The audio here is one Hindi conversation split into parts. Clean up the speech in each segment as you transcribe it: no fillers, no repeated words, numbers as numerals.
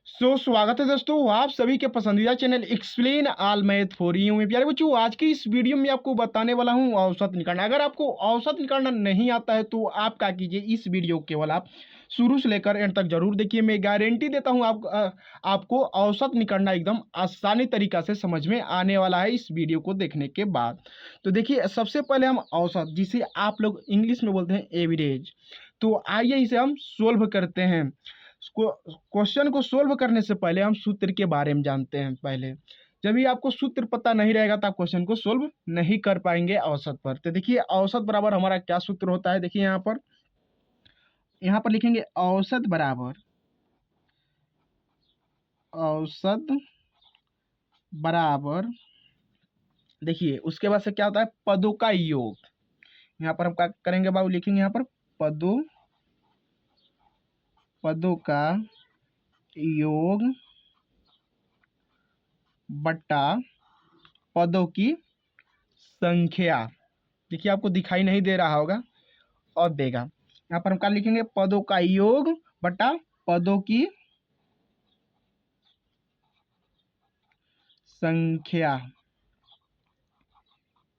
स्वागत है दोस्तों आप सभी के पसंदीदा channel explain all math for you में। प्यारे बच्चों, आज की इस वीडियो में आपको बताने वाला हूं औसत निकालना। अगर आपको औसत निकालना नहीं आता है तो आप क्या कीजिए, इस वीडियो को केवल आप शुरू से लेकर एंड तक जरूर देखिए। मैं गारंटी देता हूं आपको औसत निकालना एकदम आसानी तरीका से समझ में आने वाला है इस वीडियो को देखने के बाद। तो देखिए, सबसे पहले हम औसत, जिसे आप लोग इंग्लिश में बोलते हैं एवरेज, तो आइए इसे हम सोल्व करते हैं। क्वेश्चन को सोल्व करने से पहले हम सूत्र के बारे में जानते हैं। पहले जब भी आपको सूत्र पता नहीं रहेगा तो आप क्वेश्चन को सोल्व नहीं कर पाएंगे औसत पर। तो देखिए, औसत बराबर हमारा क्या सूत्र होता है। देखिए यहाँ पर लिखेंगे औसत बराबर, औसत बराबर, देखिए उसके बाद से क्या होता है, पदों का योग। यहाँ पर हम क्या करेंगे बाबू, लिखेंगे यहाँ पर पदों का योग बटा पदों की संख्या। देखिए, आपको दिखाई नहीं दे रहा होगा और देगा। यहाँ पर हम क्या लिखेंगे, पदों का योग बटा पदों की संख्या।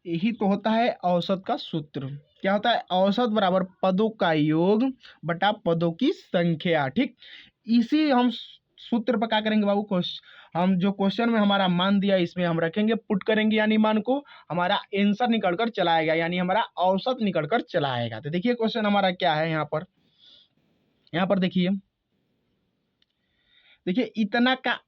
यही तो होता है औसत का सूत्र। क्या होता है, औसत बराबर पदों का योग बटा पदों की संख्या। ठीक, इसी हम सूत्र पर क्या करेंगे बाबू, हम जो क्वेश्चन में हमारा मान दिया इसमें हम रखेंगे, पुट करेंगे, यानी मान को हमारा आंसर निकल कर चला आएगा, यानी हमारा औसत निकल कर चला आएगा। तो देखिए क्वेश्चन हमारा क्या है। यहाँ पर देखिए, इतना का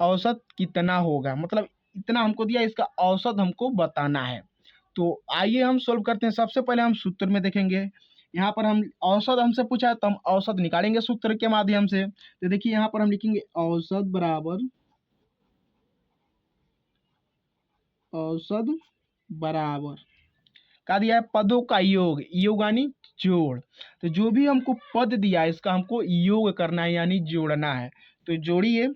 औसत कितना होगा, मतलब इतना हमको दिया, इसका औसत हमको बताना है। तो आइए हम सोल्व करते हैं। सबसे पहले हम सूत्र में देखेंगे। यहाँ पर हम औसत हमसे पूछा है तो हम औसत निकालेंगे सूत्र के माध्यम से। तो देखिए, यहाँ पर हम लिखेंगे औसत बराबर का दिया है, पदों का योग, योग यानी जोड़। तो जो भी हमको पद दिया है इसका हमको योग करना है, यानी जोड़ना है। तो जोड़िए,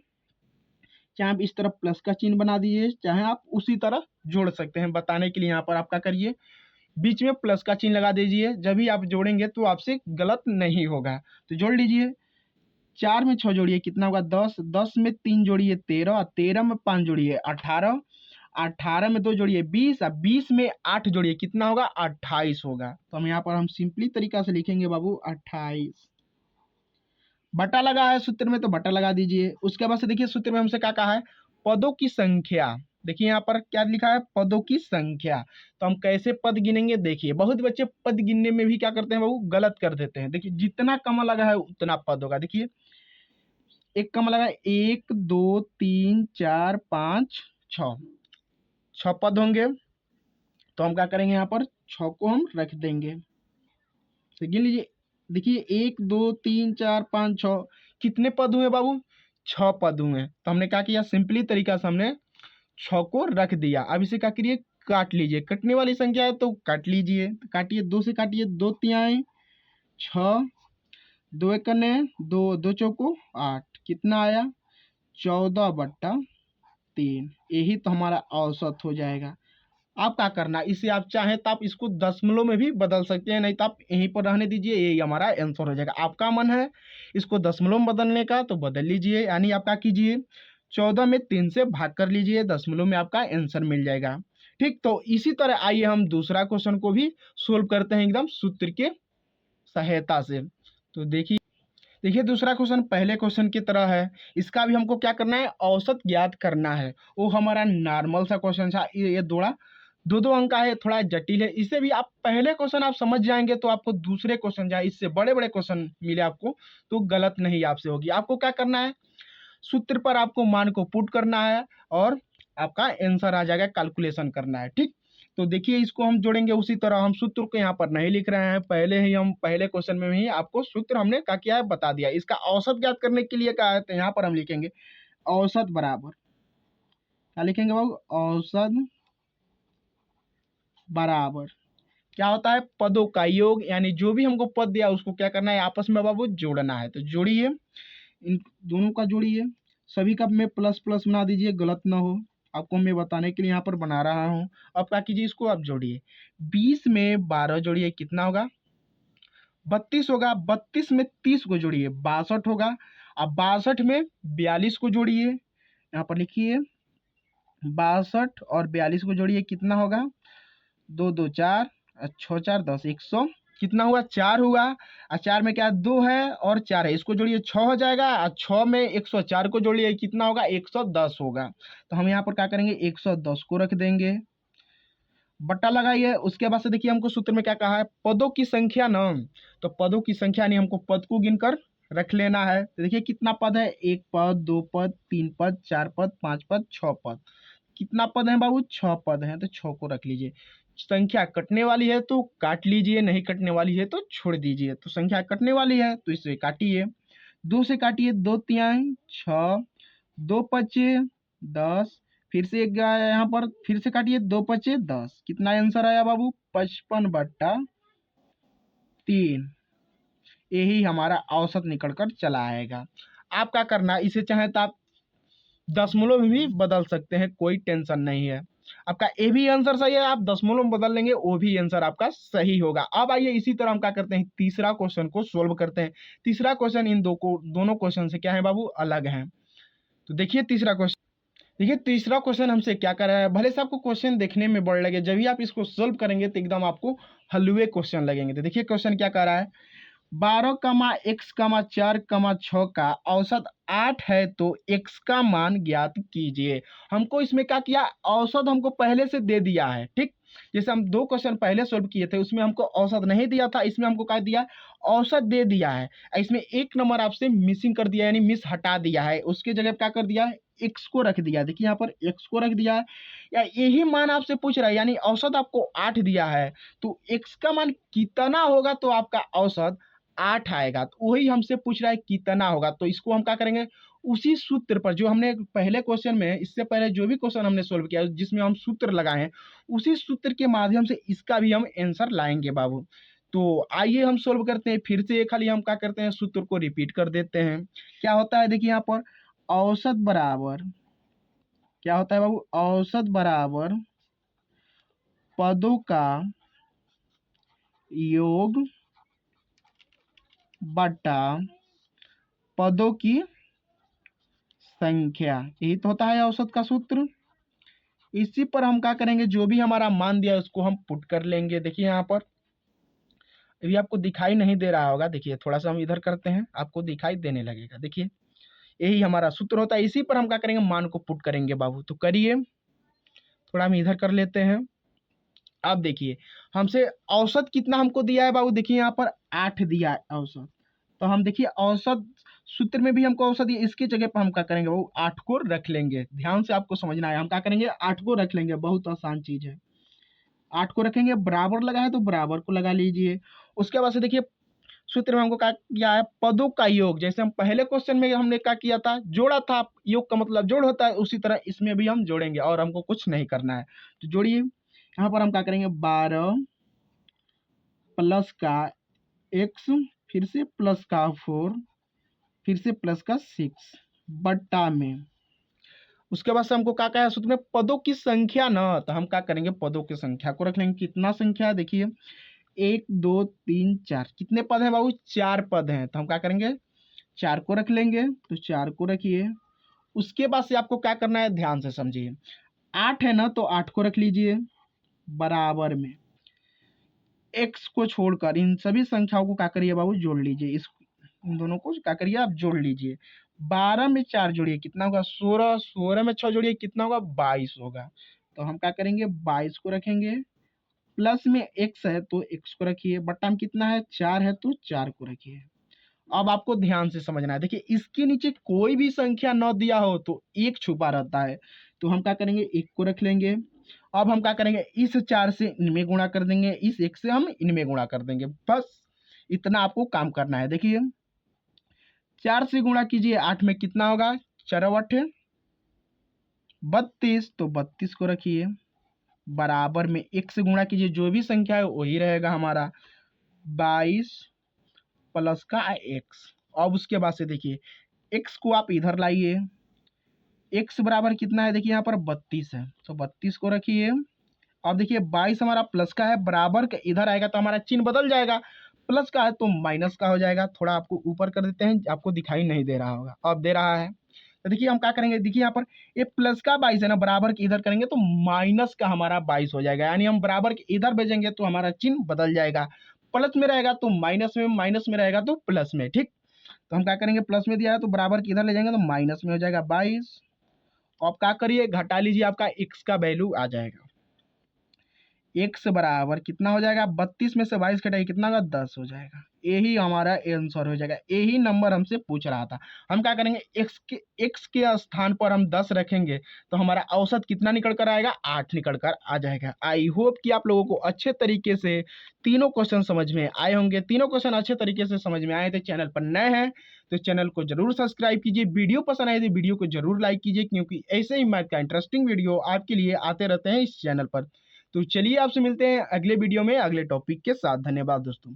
चाहे आप इस तरफ प्लस का चिन्ह बना दीजिए, चाहे आप उसी तरह जोड़ सकते हैं। बताने के लिए यहाँ पर आप क्या करिए, बीच में प्लस का चिन्ह लगा दीजिए। जब भी आप जोड़ेंगे तो आपसे गलत नहीं होगा। तो जोड़ लीजिए, 4 में 6 जोड़िए कितना होगा, 10, 10 में 3 जोड़िए 13, 13 में 5 जोड़िए 18, 18 में 2 जोड़िए 20, और 20 में 8 जोड़िए कितना होगा, 28 होगा। तो हम यहाँ पर हम सिंपली तरीका से लिखेंगे बाबू 28। बटा लगा है सूत्र में तो बटा लगा दीजिए। उसके बाद से देखिए, सूत्र में हमसे क्या कहा है, पदों की संख्या। देखिए यहाँ पर क्या लिखा है, पदों की संख्या। तो हम कैसे पद गिनेंगे, देखिए बहुत बच्चे पद गिनने में भी क्या करते हैं बाबू, गलत कर देते हैं। देखिए, जितना कम लगा है उतना पद होगा। देखिए, एक कम लगा है, 1 2 3 4 5 6, 6 पद होंगे। तो हम क्या करेंगे, यहाँ पर 6 को हम रख देंगे। तो गिन लीजिए, देखिए 1 2 3 4 5 6, कितने पद हुए बाबू, 6 पद हुए। तो हमने क्या किया, सिंपली तरीका से हमने 6 को रख दिया। अब इसे क्या करिए, काट लीजिए। कटने वाली संख्या है तो काट लीजिए। तो काटिए, 2 से काटिए, 2 तिहाई 6, 2 एकने 2, 2 चौको 8, कितना आया, 14/3। यही तो हमारा औसत हो जाएगा। आप क्या करना, इसे आप चाहें तो आप इसको दशमलव में भी बदल सकते हैं, नहीं तो आप यहीं पर रहने दीजिए, यही हमारा आंसर हो जाएगा। आपका मन है इसको दशमलव में बदलने का तो बदल लीजिए, यानी आप क्या कीजिए, 14 में 3 से भाग कर लीजिए, दशमलव में आपका आंसर मिल जाएगा। ठीक, तो इसी तरह आइए हम दूसरा क्वेश्चन को भी सोल्व करते हैं एकदम सूत्र के सहायता से। तो देखिए दूसरा क्वेश्चन पहले क्वेश्चन की तरह है। इसका भी हमको क्या करना है, औसत ज्ञात करना है। वो हमारा नॉर्मल सा क्वेश्चन था। ये थोड़ा दो दो अंक का है, थोड़ा जटिल है। इसे भी आप पहले क्वेश्चन आप समझ जाएंगे तो आपको दूसरे क्वेश्चन जहाँ इससे बड़े बड़े क्वेश्चन मिले आपको तो गलत नहीं आपसे होगी। आपको क्या करना है, सूत्र पर आपको मान को पुट करना है और आपका आंसर आ जाएगा, कैलकुलेशन करना है। ठीक, तो देखिए इसको हम जोड़ेंगे उसी तरह। हम सूत्र को यहाँ पर नहीं लिख रहे हैं, पहले ही हम पहले क्वेश्चन में ही आपको सूत्र हमने क्या किया है बता दिया। इसका औसत ज्ञात करने के लिए क्या है, तो यहाँ पर हम लिखेंगे औसत बराबर, क्या लिखेंगे बाबू, औसत बराबर क्या होता है, पदों का योग, यानी जो भी हमको पद दिया उसको क्या करना है, आपस में बाबू जोड़ना है। तो जोड़िए, इन दोनों का जोड़िए, सभी का में प्लस प्लस बना दीजिए, गलत ना हो। आपको मैं बताने के लिए यहाँ पर बना रहा हूँ। अब क्या कीजिए, इसको आप जोड़िए, 20 में 12 जोड़िए कितना होगा, 32 होगा। 32 में 30 को जोड़िए 62 होगा। अब 62 में 42 को जोड़िए, यहाँ पर लिखिए 62 और 42 को जोड़िए, कितना होगा, 2 2 4 6 4 10, 100 कितना हुआ, 4 हुआ। और 4 में क्या 2 है और 4 है, इसको जोड़िए 6 हो जाएगा। और 6 में 104 को जोड़िए, कितना होगा, 110 होगा। तो हम यहाँ पर क्या करेंगे, 110 को रख देंगे, बट्टा लगाइए। उसके बाद से देखिए हमको सूत्र में क्या कहा है, पदों की संख्या ना, तो पदों की संख्या नहीं, हमको पद को गिनकर रख लेना है। तो देखिए कितना पद है, 1 पद, 2 पद, 3 पद, 4 पद, 5 पद, 6 पद। कितना पद है बाबू, 6 पद हैं, तो 6 को रख लीजिए। संख्या कटने वाली है तो काट लीजिए, नहीं कटने वाली है तो छोड़ दीजिए। तो संख्या कटने वाली है तो इसे काटिए, 2 से काटिए, 2 तिहाई 6, 2 पचे 10, फिर से एक गया यहाँ पर, फिर से काटिए, 2 पचे 10, कितना आंसर आया बाबू, 55/3। यही हमारा औसत निकल कर चला आएगा। आप क्या करना, इसे चाहे तो आप दशमलव में भी बदल सकते हैं, कोई टेंशन नहीं है। आपका ए भी आंसर सही है, आप दशमलव में बदल लेंगे, वो भी आंसर आपका सही होगा। अब आइए इसी तरह हम क्या करते हैं, तीसरा क्वेश्चन को सोल्व करते हैं। तीसरा क्वेश्चन इन दोनों क्वेश्चन से क्या है बाबू, अलग है। तो देखिए तीसरा क्वेश्चन, देखिए तीसरा क्वेश्चन हमसे क्या कर रहा है, भले से आपको क्वेश्चन देखने में बड़ लगे, जब भी आप इसको सोल्व करेंगे तो एकदम आपको हलवे क्वेश्चन लगेंगे। तो देखिए क्वेश्चन क्या कर रहा है, 12, x, 4, 6 का औसत 8 है तो x का मान ज्ञात कीजिए। हमको इसमें क्या किया, औसत हमको पहले से दे दिया है, ठीक। जैसे हम 2 क्वेश्चन पहले सोल्व किए थे, उसमें हमको औसत नहीं दिया था, इसमें हमको क्या दिया, औसत दे दिया है। इसमें 1 नंबर आपसे मिसिंग कर दिया, यानी मिस हटा दिया है, उसके जगह क्या कर दिया है, x को रख दिया। देखिए यहाँ पर x को रख दिया है, या यही मान आपसे पूछ रहा है, यानी औसत आपको 8 दिया है, तो x का मान कितना होगा तो आपका औसत 8 आएगा। तो वही हमसे पूछ रहा है कितना होगा, तो इसको हम क्या करेंगे, उसी सूत्र पर जो हमने पहले क्वेश्चन में, इससे पहले जो भी क्वेश्चन हमने सोल्व किया जिसमें हम सूत्र लगाए हैं, उसी सूत्र के माध्यम से इसका भी हम आंसर लाएंगे बाबू। तो आइए हम सोल्व करते हैं, फिर से खाली हम क्या करते हैं, सूत्र को रिपीट कर देते हैं। क्या होता है, देखिए यहाँ पर औसत बराबर, क्या होता है बाबू, औसत बराबर पदों का योग बटा पदों की संख्या, यही तो होता है औसत का सूत्र। इसी पर हम क्या करेंगे, जो भी हमारा मान दिया है उसको हम पुट कर लेंगे। देखिए यहाँ पर अभी आपको दिखाई नहीं दे रहा होगा, देखिए थोड़ा सा हम इधर करते हैं, आपको दिखाई देने लगेगा। देखिए यही हमारा सूत्र होता है, इसी पर हम क्या करेंगे, मान को पुट करेंगे बाबू। तो करिए, थोड़ा हम इधर कर लेते हैं। अब देखिए हमसे औसत कितना हमको दिया है बाबू, देखिए यहाँ पर 8 दिया है औसत। तो हम देखिए औसत सूत्र में भी हमको औसत दिया, इसकी जगह पर हम क्या करेंगे बाबू, 8 को रख लेंगे। ध्यान से आपको समझना है, हम क्या करेंगे, 8 को रख लेंगे, बहुत आसान चीज है। 8 को रखेंगे, बराबर लगा है तो बराबर को लगा लीजिए। उसके बाद से देखिए सूत्र में हमको क्या किया है, पदों का योग, जैसे हम पहले क्वेश्चन में हमने क्या किया था, जोड़ा था, योग का मतलब जोड़ होता है, उसी तरह इसमें भी हम जोड़ेंगे और हमको कुछ नहीं करना है। तो जोड़िए, यहाँ पर हम क्या करेंगे, 12 प्लस का x, फिर से प्लस का 4, फिर से प्लस का 6 बट्टा में, उसके बाद से हमको क्या कहा है सूत्र में, पदों की संख्या ना, तो हम क्या करेंगे, पदों की संख्या को रख लेंगे। कितना संख्या है, देखिए 1 2 3 4, कितने पद हैं बाबू, 4 पद हैं, तो हम क्या करेंगे, 4 को रख लेंगे। तो 4 को रखिए। उसके बाद से आपको क्या करना है, ध्यान से समझिए, 8 है ना, तो 8 को रख लीजिए बराबर में, x को छोड़कर इन सभी संख्याओं को क्या करिए बाबू, जोड़ लीजिए। इन दोनों को क्या करिए, आप जोड़ लीजिए। 12 में 4 जोड़िए, कितना होगा, 16, 16 में 6 जोड़िए, कितना होगा, 22 होगा। तो हम क्या करेंगे, 22 को रखेंगे, प्लस में x है तो x को रखिए, बट्टा में कितना है, 4 है तो 4 को रखिए। अब आपको ध्यान से समझना है, देखिए इसके नीचे कोई भी संख्या न दिया हो तो एक छुपा रहता है, तो हम क्या करेंगे, 1 को रख लेंगे। अब हम क्या करेंगे, इस 4 से इनमें गुणा कर देंगे, इस 1 से हम इनमें गुणा कर देंगे, बस इतना आपको काम करना है। देखिए 4 से गुणा कीजिए, 8 में कितना होगा, 4 8 32, तो 32 को रखिए बराबर में, 1 से गुणा कीजिए, जो भी संख्या है वही रहेगा हमारा, 22 प्लस का x। अब उसके बाद से देखिए x को आप इधर लाइए, x बराबर कितना है, देखिए यहाँ पर 32 है, तो 32 को रखिए अब देखिए 22 हमारा प्लस का है, बराबर का इधर आएगा तो हमारा चिन्ह बदल जाएगा, प्लस का है तो माइनस का हो जाएगा। थोड़ा आपको ऊपर कर देते हैं, आपको दिखाई नहीं दे रहा होगा, अब दे रहा है। तो देखिए हम क्या करेंगे, देखिए यहाँ पर ये प्लस का 22 है ना, बराबर के इधर करेंगे तो माइनस का हमारा 22 हो जाएगा, यानी हम बराबर के इधर भेजेंगे तो हमारा चिन्ह बदल जाएगा, प्लस में रहेगा तो माइनस में, माइनस में रहेगा तो प्लस में। ठीक, तो हम क्या करेंगे, प्लस में दिया है तो बराबर के इधर ले जाएंगे तो माइनस में हो जाएगा 22। आप क्या करिए, घटा लीजिए, आपका x का वैल्यू आ जाएगा। x बराबर कितना हो जाएगा, 32 में से 22 घटाइए कितना होगा, 10 हो जाएगा। यही हमारा आंसर हो जाएगा, यही नंबर हमसे पूछ रहा था। हम क्या करेंगे, x के स्थान पर हम 10 रखेंगे तो हमारा औसत कितना निकल कर आएगा, 8 निकल कर आ जाएगा। आई होप कि आप लोगों को अच्छे तरीके से तीनों क्वेश्चन समझ में आए होंगे। तीनों क्वेश्चन अच्छे तरीके से समझ में आए थे, चैनल पर नए हैं तो चैनल को जरूर सब्सक्राइब कीजिए। वीडियो पसंद आए तो वीडियो को जरूर लाइक कीजिए, क्योंकि ऐसे ही मैथ का इंटरेस्टिंग वीडियो आपके लिए आते रहते हैं इस चैनल पर। तो चलिए आपसे मिलते हैं अगले वीडियो में अगले टॉपिक के साथ। धन्यवाद दोस्तों।